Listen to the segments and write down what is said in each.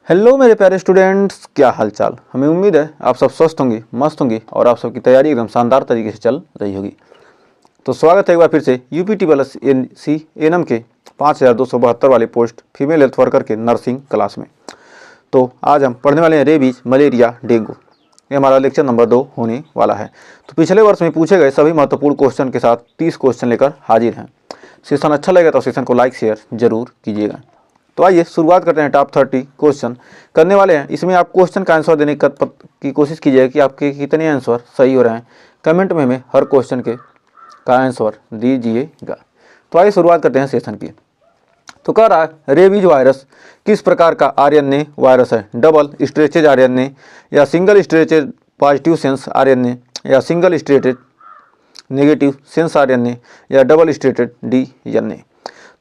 Hello मेरे प्यारे students, क्या हाल चाल। हमें उम्मीद है आप सब स्वस्थ होंगे, मस्त होंगे और आप सबकी तैयारी एकदम शानदार तरीके से चल रही होगी। तो स्वागत है एक बार फिर से यूपीटी प्लस सी एनएम के 5272 वाले पोस्ट फीमेल हेल्थ वर्कर के नर्सिंग क्लास में। तो आज हम पढ़ने वाले हैं रेबीज, मलेरिया, डेंगू। ये हमारा लेक्चर नंबर 2 होने वाला है। तो पिछले वर्ष में पूछे गए सभी महत्वपूर्ण क्वेश्चन के साथ 30 क्वेश्चन लेकर हाजिर हैं। सेशन अच्छा लगे तो सेशन को लाइक शेयर जरूर कीजिएगा। तो आइए शुरुआत करते हैं। टॉप 30 क्वेश्चन करने वाले हैं। इसमें आप क्वेश्चन का आंसर देने की कोशिश कीजिएगा कि आपके कितने आंसर सही हो रहे हैं। कमेंट में हमें हर क्वेश्चन का आंसर दीजिएगा। तो आइए शुरुआत करते हैं सेशन की। तो कह रहा है रेबीज वायरस किस प्रकार का आरएनए वायरस है। डबल स्ट्रेचेज आरएनए या single stranded positive sense RNA या single stranded negative sense RNA या डबल स्ट्रेटेड डीएनए।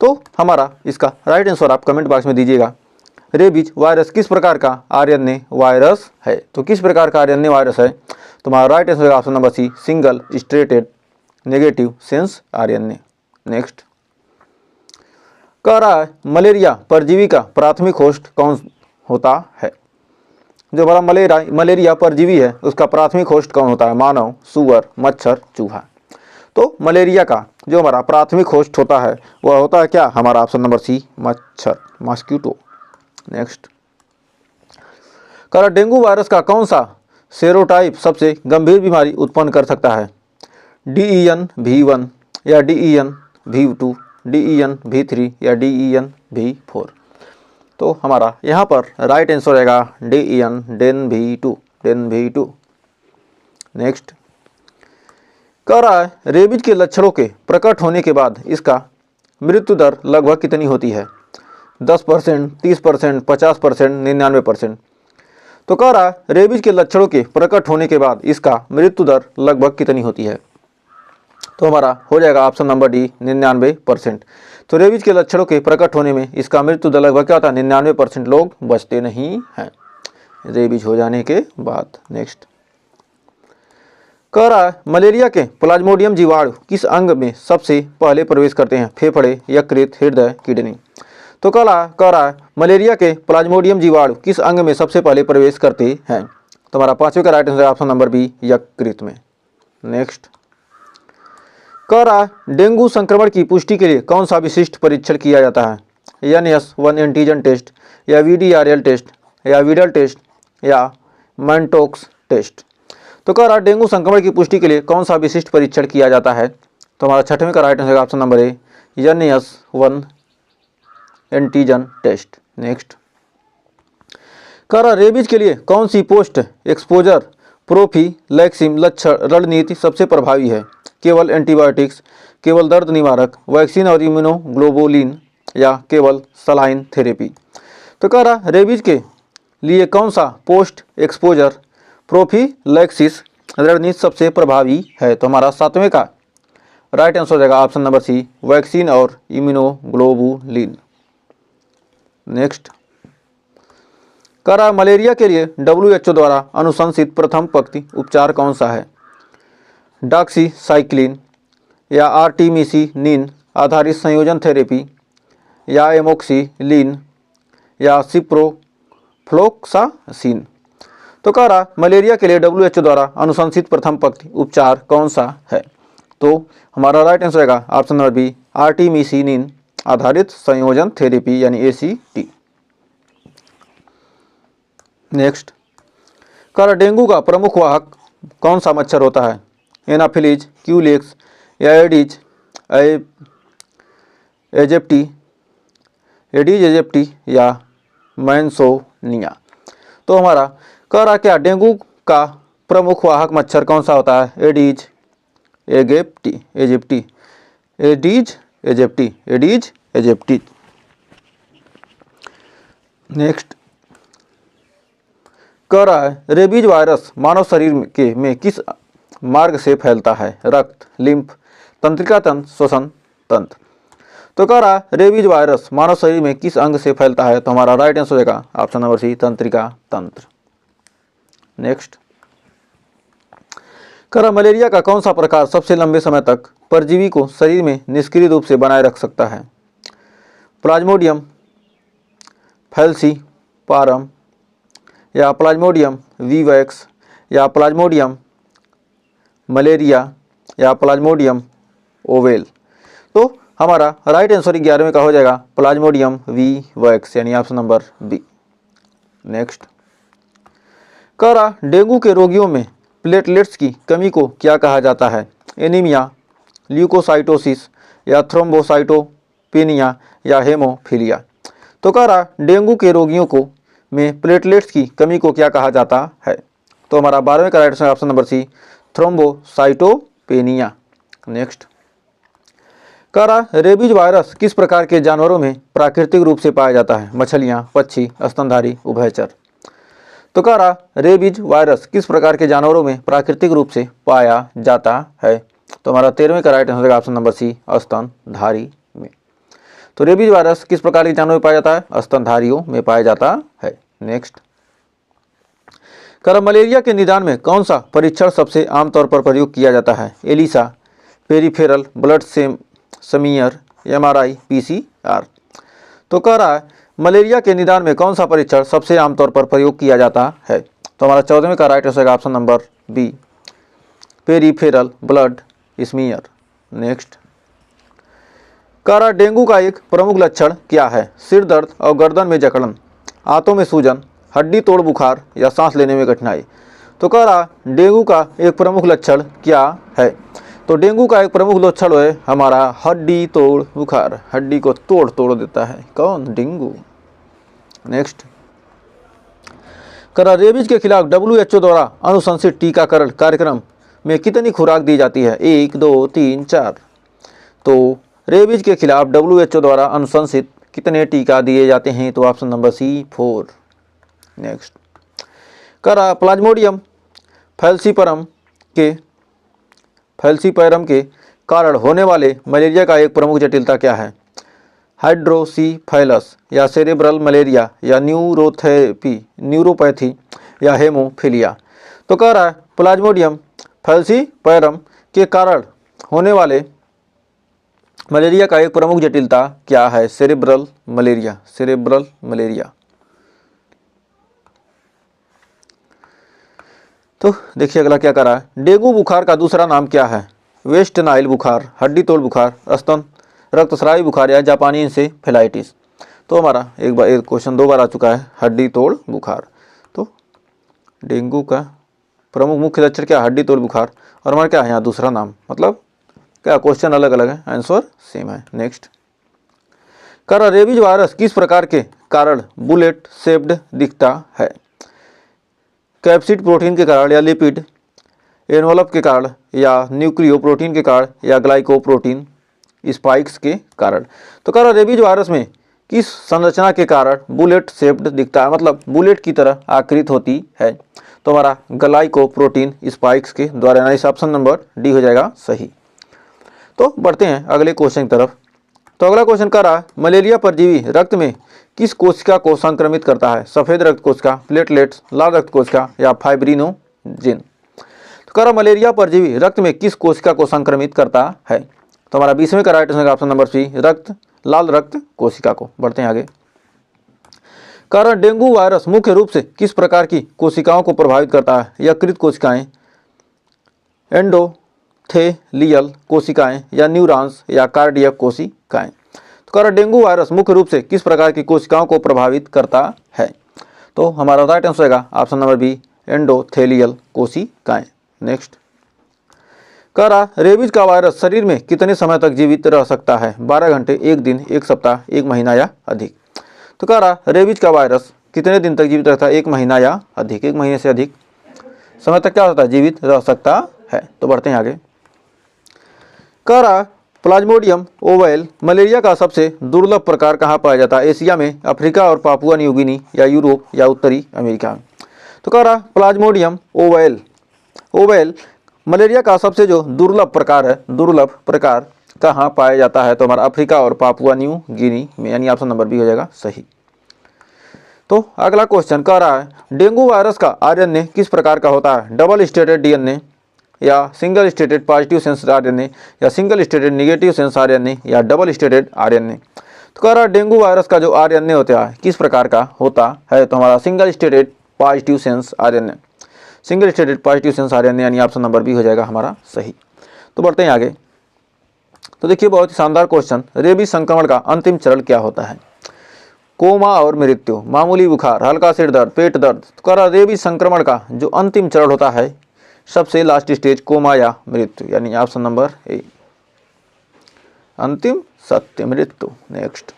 तो हमारा इसका राइट आंसर आप कमेंट बॉक्स में दीजिएगा। रेबीज वायरस किस प्रकार का आरएनए वायरस है। तो किस प्रकार का आरएनए वायरस है, तो हमारा right answer option number C, single stranded negative sense RNA. Next कह रहा है मलेरिया परजीवी का प्राथमिक होस्ट कौन होता है। जो हमारा मलेरिया परजीवी है उसका प्राथमिक होस्ट कौन होता है। मानव, सुअर, मच्छर, चूहा। तो मलेरिया का जो हमारा प्राथमिक होस्ट होता है वह होता है क्या, हमारा ऑप्शन नंबर सी, मच्छर, मॉस्किटो। नेक्स्ट कह रहा डेंगू वायरस का कौन सा सेरोटाइप सबसे गंभीर बीमारी उत्पन्न कर सकता है। DEN-V1 या DEN-V2, DEN-V3 या DEN-V4। तो हमारा यहाँ पर राइट आंसर रहेगा DEN-V2। नेक्स्ट कह रहा है रेबीज के लक्षणों के प्रकट होने के बाद इसका मृत्यु दर लगभग कितनी होती है। 10%, 30%, 50%, 99%। तो कह रहा है रेबीज के लक्षणों के प्रकट होने के बाद इसका मृत्यु दर लगभग कितनी होती है। तो हमारा हो जाएगा ऑप्शन नंबर डी, 99%। तो रेबीज के लक्षणों के प्रकट होने में इसका मृत्यु दर लगभग क्या होता है, 99% लोग बचते नहीं हैं रेबीज हो जाने के बाद। नेक्स्ट कह रहा है मलेरिया के प्लाज्मोडियम जीवाणु किस अंग में सबसे पहले प्रवेश करते हैं। फेफड़े, यकृत, हृदय, किडनी। तो कह रहा है मलेरिया के प्लाज्मोडियम जीवाणु किस अंग में सबसे पहले प्रवेश करते हैं। तो हमारा पांचवें का right answer option number B, यकृत में। नेक्स्ट कह रहा है डेंगू संक्रमण की पुष्टि के लिए कौन सा विशिष्ट परीक्षण किया जाता है। NS1 एंटीजन टेस्ट या VDRL टेस्ट या विडल टेस्ट या मैंटोक्स टेस्ट। तो कह रहा डेंगू संक्रमण की पुष्टि के लिए कौन सा विशिष्ट परीक्षण किया जाता है। तो हमारा छठवें का right answer option number A, NS1 antigen test. Next कह रहा रेबीज के लिए कौन सी पोस्ट एक्सपोजर प्रोफिलैक्सिस रणनीति सबसे प्रभावी है। केवल एंटीबायोटिक्स, केवल दर्द निवारक, वैक्सीन और इम्यूनोग्लोबुलिन या केवल सलाइन थेरेपी। तो कह रहा रेबीज के लिए कौन सा पोस्ट एक्सपोजर प्रोफिलैक्सिस रणनीति सबसे प्रभावी है। तो हमारा सातवें का राइट आंसर हो जाएगा ऑप्शन नंबर सी, वैक्सीन और इम्यूनोग्लोबुलिन। नेक्स्ट कह रहा मलेरिया के लिए WHO द्वारा अनुशंसित प्रथम पंक्ति उपचार कौन सा है। डॉक्सीसाइक्लिन या आर्टिमिसिनिन आधारित संयोजन थेरेपी या एमोक्सिलिन या सिप्रोफ्लोक्सासिन। तो कह रहा मलेरिया के लिए WHO द्वारा अनुशंसित प्रथम पंक्ति उपचार कौन सा है। तो हमारा राइट आंसर रहेगा ऑप्शन नंबर बी, आर्टिमिसिनिन आधारित संयोजन थेरेपी यानी ACT। नेक्स्ट कह रहा डेंगू का प्रमुख वाहक कौन सा मच्छर होता है। एनाफिलीज, क्यूलेक्स या एडीज एजिप्टी या मैंसोनिया। तो हमारा कह रहा क्या डेंगू का प्रमुख वाहक मच्छर कौन सा होता है। Aedes aegypti. नेक्स्ट कह रहा है रेबीज वायरस मानव शरीर में किस मार्ग से फैलता है। रक्त, लिम्फ, तंत्रिका तंत्र, श्वसन तंत्र। तो कह रहा रेबीज वायरस मानव शरीर में किस अंग से फैलता है। तो हमारा राइट आंसर होगा ऑप्शन नंबर सी, तंत्रिका तंत्र। नेक्स्ट कह रहा मलेरिया का कौन सा प्रकार सबसे लंबे समय तक परजीवी को शरीर में निष्क्रिय रूप से बनाए रख सकता है। प्लाज्मोडियम फैलसीपारम या प्लाज्मोडियम विवैक्स या प्लाज्मोडियम मलेरिया या प्लाज्मोडियम ओवेल। तो हमारा राइट आंसर 11वें का हो जाएगा प्लाज्मोडियम विवैक्स, यानी ऑप्शन नंबर बी। नेक्स्ट, कह रहा डेंगू के रोगियों में प्लेटलेट्स की कमी को क्या कहा जाता है? एनीमिया, ल्यूकोसाइटोसिस या थ्रोम्बोसाइटोपेनिया या हेमोफीलिया। तो कह रहा डेंगू के रोगियों को में प्लेटलेट्स की कमी को क्या कहा जाता है? तो हमारा 12वें का right answer option number C, thrombocytopenia. Next, कह रहा रेबीज वायरस किस प्रकार के जानवरों में प्राकृतिक रूप से पाया जाता है? मछलियां, पक्षी, स्तनधारी, उभयचर। तो कह रहा रेबीज वायरस किस प्रकार के जानवरों में प्राकृतिक रूप से पाया जाता है? तो हमारा 13वें का right answer option number C, स्तनधारी में। तो रेबीज वायरस किस प्रकार के जानवरों में पाया जाता है? स्तनधारियों में पाया जाता है। नेक्स्ट, कह रहा मलेरिया के निदान में कौन सा परीक्षण सबसे आमतौर पर प्रयोग किया जाता है? ELISA, peripheral blood smear, MRI, PCR। तो कह रहा है मलेरिया के निदान में कौन सा परीक्षण सबसे आमतौर पर प्रयोग किया जाता है? तो हमारा 14वें का right answer option number B, peripheral blood smear. Next, कह रहा डेंगू का एक प्रमुख लक्षण क्या है? सिर दर्द और गर्दन में जकड़न, आंतों में सूजन, हड्डी तोड़ बुखार या सांस लेने में कठिनाई। तो कह रहा डेंगू का एक प्रमुख लक्षण क्या है? तो डेंगू का एक प्रमुख लक्षण है हमारा हड्डी तोड़ बुखार, हड्डी को तोड़ देता है कौन? डेंगू। नेक्स्ट, कह रहा रेबीज के खिलाफ WHO द्वारा अनुशंसित टीकाकरण कार्यक्रम में कितनी खुराक दी जाती है? 1, 2, 3, 4। तो रेबीज के खिलाफ WHO द्वारा अनुशंसित कितने टीका दिए जाते हैं? तो ऑप्शन नंबर सी, 4। नेक्स्ट, कह रहा प्लाज्मोडियम फैल्सीपैरम के कारण होने वाले मलेरिया का एक प्रमुख जटिलता क्या है? हाइड्रोसीफेलस या सेरेब्रल मलेरिया या न्यूरोपैथी या हेमोफीलिया। तो कह रहा है प्लाज्मोडियम फैल्सीपैरम के कारण होने वाले मलेरिया का एक प्रमुख जटिलता क्या है? Cerebral malaria. तो देखिए अगला क्या कर रहा है, डेंगू बुखार का दूसरा नाम क्या है? वेस्ट नाइल बुखार, हड्डी तोड़ बुखार, स्तन रक्तस्रावी बुखार या जापानी इंसेफेलाइटिस। तो हमारा एक क्वेश्चन 2 बार आ चुका है, हड्डी तोड़ बुखार। तो डेंगू का प्रमुख मुख्य लक्षण क्या? हड्डी तोड़ बुखार। और हमारा क्या है यहाँ दूसरा नाम, मतलब क्या क्वेश्चन अलग अलग है, आंसर सेम है। नेक्स्ट, कर रेबीज वायरस किस प्रकार के कारण बुलेट शेप्ड दिखता है? कैप्सिड प्रोटीन के कारण या लिपिड एनवलप के कारण या न्यूक्लियो प्रोटीन के कारण या ग्लाइकोप्रोटीन स्पाइक्स के कारण। तो कह रहा रेबीज वायरस में किस संरचना के कारण बुलेट शेप्ड दिखता है, मतलब बुलेट की तरह आकृति होती है? तो हमारा ग्लाइकोप्रोटीन स्पाइक्स के द्वारा, यानी ऑप्शन नंबर डी हो जाएगा सही। तो बढ़ते हैं अगले क्वेश्चन की तरफ। तो अगला क्वेश्चन कह रहा है मलेरिया परजीवी रक्त में किस कोशिका को संक्रमित करता है? सफेद रक्त कोशिका, प्लेटलेट्स, लाल रक्त कोशिका या फाइब्रिनोजेन। तो कह रहा मलेरिया परजीवी रक्त में किस कोशिका को संक्रमित करता है? तो हमारा 20वें का right answer option number C, लाल रक्त कोशिका को। बढ़ते हैं आगे। कह रहा डेंगू वायरस मुख्य रूप से किस प्रकार की कोशिकाओं को प्रभावित करता है? यकृत कोशिकाएं, एंडोथेलियल कोशिकाएं या न्यूरॉन्स या कार्डियक कोशिकाएं। तो कह रहा डेंगू वायरस मुख्य रूप से किस प्रकार की कोशिकाओं को प्रभावित करता है? तो हमारा राइट आंसर होगा ऑप्शन नंबर बी, एंडोथेलियल कोशिकाएं। नेक्स्ट, कह रहा रेबीज का वायरस शरीर में कितने समय तक जीवित रह सकता है? 12 घंटे, 1 दिन, 1 सप्ताह, 1 महीना या अधिक। तो कह रहा रेबीज का वायरस कितने दिन तक जीवित रहता है? 1 महीना या अधिक, 1 महीने से अधिक समय तक क्या होता है? जीवित रह सकता है। तो बढ़ते हैं आगे। कह रहा प्लाज्मोडियम ओवेल मलेरिया का सबसे दुर्लभ प्रकार कहाँ पाया जाता है? एशिया में, अफ्रीका और पापुआ न्यू गिनी या यूरोप या उत्तरी अमेरिका। तो कह रहा प्लाज्मोडियम ओवेल मलेरिया का सबसे जो दुर्लभ प्रकार है, दुर्लभ प्रकार कहाँ पाया जाता है? तो हमारा अफ्रीका और पापुआ न्यू गिनी में, यानी ऑप्शन नंबर बी हो जाएगा सही। तो अगला क्वेश्चन कह रहा है डेंगू वायरस का आरएनए किस प्रकार का होता है? डबल स्टेटेड डीएनए या सिंगल स्टेटेड पॉजिटिव सेंस आरएनए या सिंगल स्टेटेड नेगेटिव सेंस आरएनए या डबल स्टेटेड आरएनए। तो कह रहा डेंगू वायरस का जो आरएनए होता है किस प्रकार का होता है? तो हमारा सिंगल स्टेटेड positive sense RNA, single stranded positive sense RNA, यानी ऑप्शन नंबर बी हो जाएगा हमारा सही। तो बढ़ते हैं आगे। तो देखिए बहुत ही शानदार क्वेश्चन, रेबीज संक्रमण का अंतिम चरण क्या होता है? कोमा और मृत्यु, मामूली बुखार, हल्का सिर दर्द, पेट दर्द। तो कह रहा रेबीज संक्रमण का जो अंतिम चरण होता है, सबसे लास्ट स्टेज कोमा या मृत्यु, यानी ऑप्शन नंबर ए, अंतिम सत्य मृत्यु। नेक्स्ट,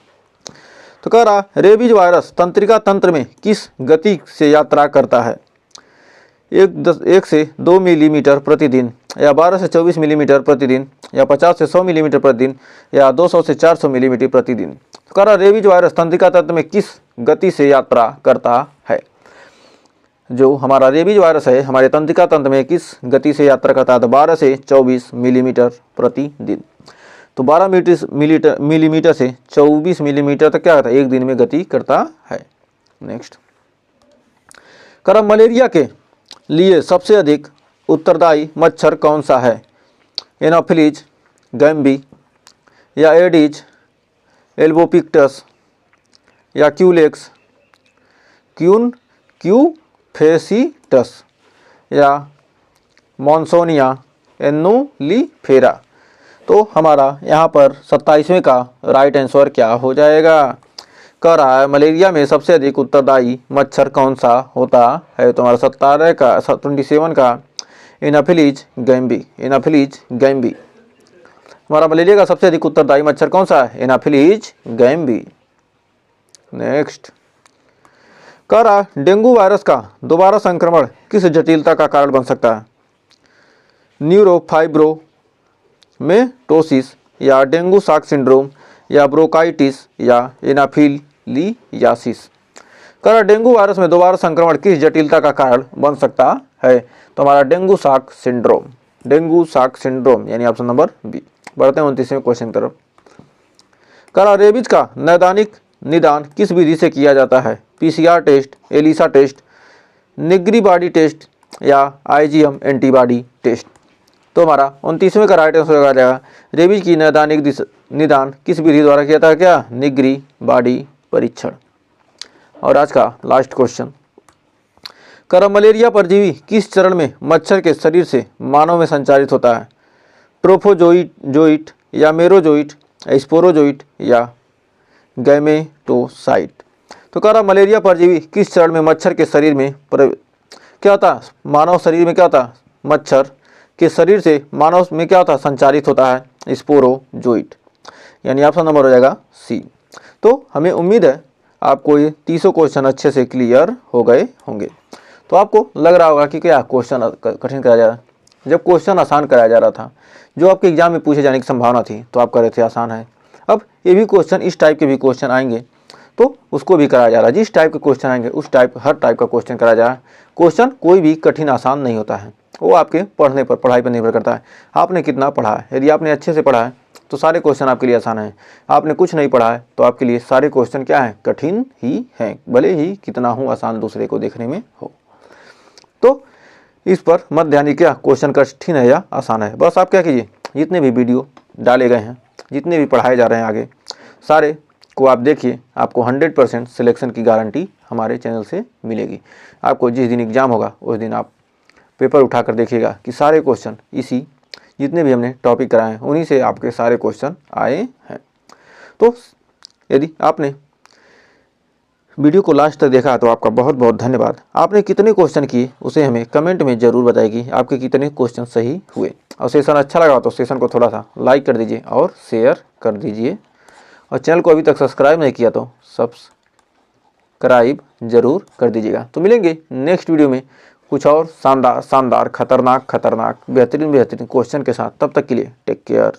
तो कह रहा रेबीज वायरस तंत्रिका तंत्र में किस गति से यात्रा करता है? 1 से 2 मिलीमीटर प्रतिदिन, या 12 से 24 मिलीमीटर प्रतिदिन, या 50 से 100 मिलीमीटर प्रतिदिन, या 200 से 400 मिलीमीटर प्रतिदिन। तो कह रहा रेबीज वायरस तंत्रिका तंत्र में किस गति से यात्रा करता है? जो हमारा रेबीज वायरस है हमारे तंत्रिका तंत्र में किस गति से यात्रा करता है? तो 12 से 24 मिलीमीटर प्रतिदिन। तो 12 मिलीमीटर से 24 मिलीमीटर तक क्या करता है? एक दिन में गति करता है। नेक्स्ट, कह मलेरिया के लिए सबसे अधिक उत्तरदायी मच्छर कौन सा है? एनाफिलीज, गैम्बी, या एडिज, एल्बोपिक्टस, या क्यूलेक्स, क्यूफेसिटस, या मॉन्सोनिया एनुलीफेरा। तो हमारा यहाँ पर 27वें का राइट आंसर क्या हो जाएगा? कह रहा है मलेरिया में सबसे अधिक उत्तरदायी मच्छर कौन सा होता है? तो हमारा 27 का एनाफिलीज गैम्बी, एनाफिलीज गैम्बी। हमारा मलेरिया का सबसे अधिक उत्तरदायी मच्छर कौन सा है? एनाफिलीज गैम्बी। नेक्स्ट, कह रहा डेंगू वायरस का दोबारा संक्रमण किस जटिलता का कारण बन सकता है? न्यूरोफाइब्रोमेटोसिस, या डेंगू शॉक सिंड्रोम, या ब्रोंकाइटिस, या एनाफिलियासिस। कह रहा डेंगू वायरस में दोबारा संक्रमण किस जटिलता का कारण बन सकता है? तो हमारा dengue shock syndrome, dengue shock syndrome, यानी ऑप्शन नंबर बी। बढ़ते हैं 29वें क्वेश्चन की तरफ। कह रहा रेबीज का नैदानिक निदान किस विधि से किया जाता है? PCR test, ELISA test, Negri body test, या आईजीएम एंटीबॉडी टेस्ट। तो हमारा 29वें का राइट आंसर हो जाएगा रेबीज की नैदानिक निदान किस विधि द्वारा किया था? क्या? निग्री बॉडी परीक्षण। और आज का लास्ट क्वेश्चन, कह मलेरिया परजीवी किस चरण में मच्छर के शरीर से मानव में संचारित होता है? ट्रोफोजोइट, या मेरोजोइट, स्पोरोजोइट, या गैमेटोसाइट। तो कह रहा मलेरिया परजीवी किस चरण में मच्छर के शरीर में क्या होता? मानव शरीर में क्या होता? मच्छर के शरीर से मानव में क्या होता? संचारित होता है? स्पोरोजोइट, यानी ऑप्शन नंबर हो जाएगा सी। तो हमें उम्मीद है आपको ये 30 क्वेश्चन अच्छे से क्लियर हो गए होंगे। तो आपको लग रहा होगा कि क्या क्वेश्चन कठिन कराया जा रहा है। जब क्वेश्चन आसान कराया जा रहा था, जो आपके एग्जाम में पूछे जाने की संभावना थी, तो आप कह रहे थे आसान है। अब ये भी क्वेश्चन, इस टाइप के भी क्वेश्चन आएंगे तो उसको भी कराया जा रहा है। जिस टाइप के क्वेश्चन आएंगे उस टाइप, हर टाइप का क्वेश्चन कराया जा रहा है। क्वेश्चन कोई भी कठिन आसान नहीं होता है, वो आपके पढ़ने पर, पढ़ाई पर निर्भर करता है। आपने कितना पढ़ा है। यदि आपने अच्छे से पढ़ा है तो सारे क्वेश्चन आपके लिए आसान हैं। आपने कुछ नहीं पढ़ा है तो आपके लिए सारे क्वेश्चन क्या हैं? कठिन ही हैं, भले ही कितना हो आसान दूसरे को देखने में हो। तो इस पर मत ध्यान क्या क्वेश्चन कठिन है या आसान है। बस आप क्या कीजिए, जितने भी वीडियो डाले गए हैं, जितने भी पढ़ाए जा रहे हैं आगे, सारे को आप देखिए। आपको 100% सिलेक्शन की गारंटी हमारे चैनल से मिलेगी। आपको जिस दिन एग्ज़ाम होगा उस दिन आप पेपर उठाकर देखिएगा कि सारे क्वेश्चन इसी, जितने भी हमने टॉपिक कराए हैं उन्हीं से आपके सारे क्वेश्चन आए हैं। तो यदि आपने वीडियो को लास्ट तक देखा तो आपका बहुत बहुत धन्यवाद। आपने कितने क्वेश्चन किए उसे हमें कमेंट में ज़रूर बताइए, आपके कितने क्वेश्चन सही हुए। और सेशन अच्छा लगा तो सेशन को थोड़ा सा लाइक कर दीजिए और शेयर कर दीजिए। और चैनल को अभी तक सब्सक्राइब नहीं किया तो सब्सक्राइब जरूर कर दीजिएगा। तो मिलेंगे नेक्स्ट वीडियो में कुछ और शानदार खतरनाक बेहतरीन क्वेश्चन के साथ। तब तक के लिए टेक केयर।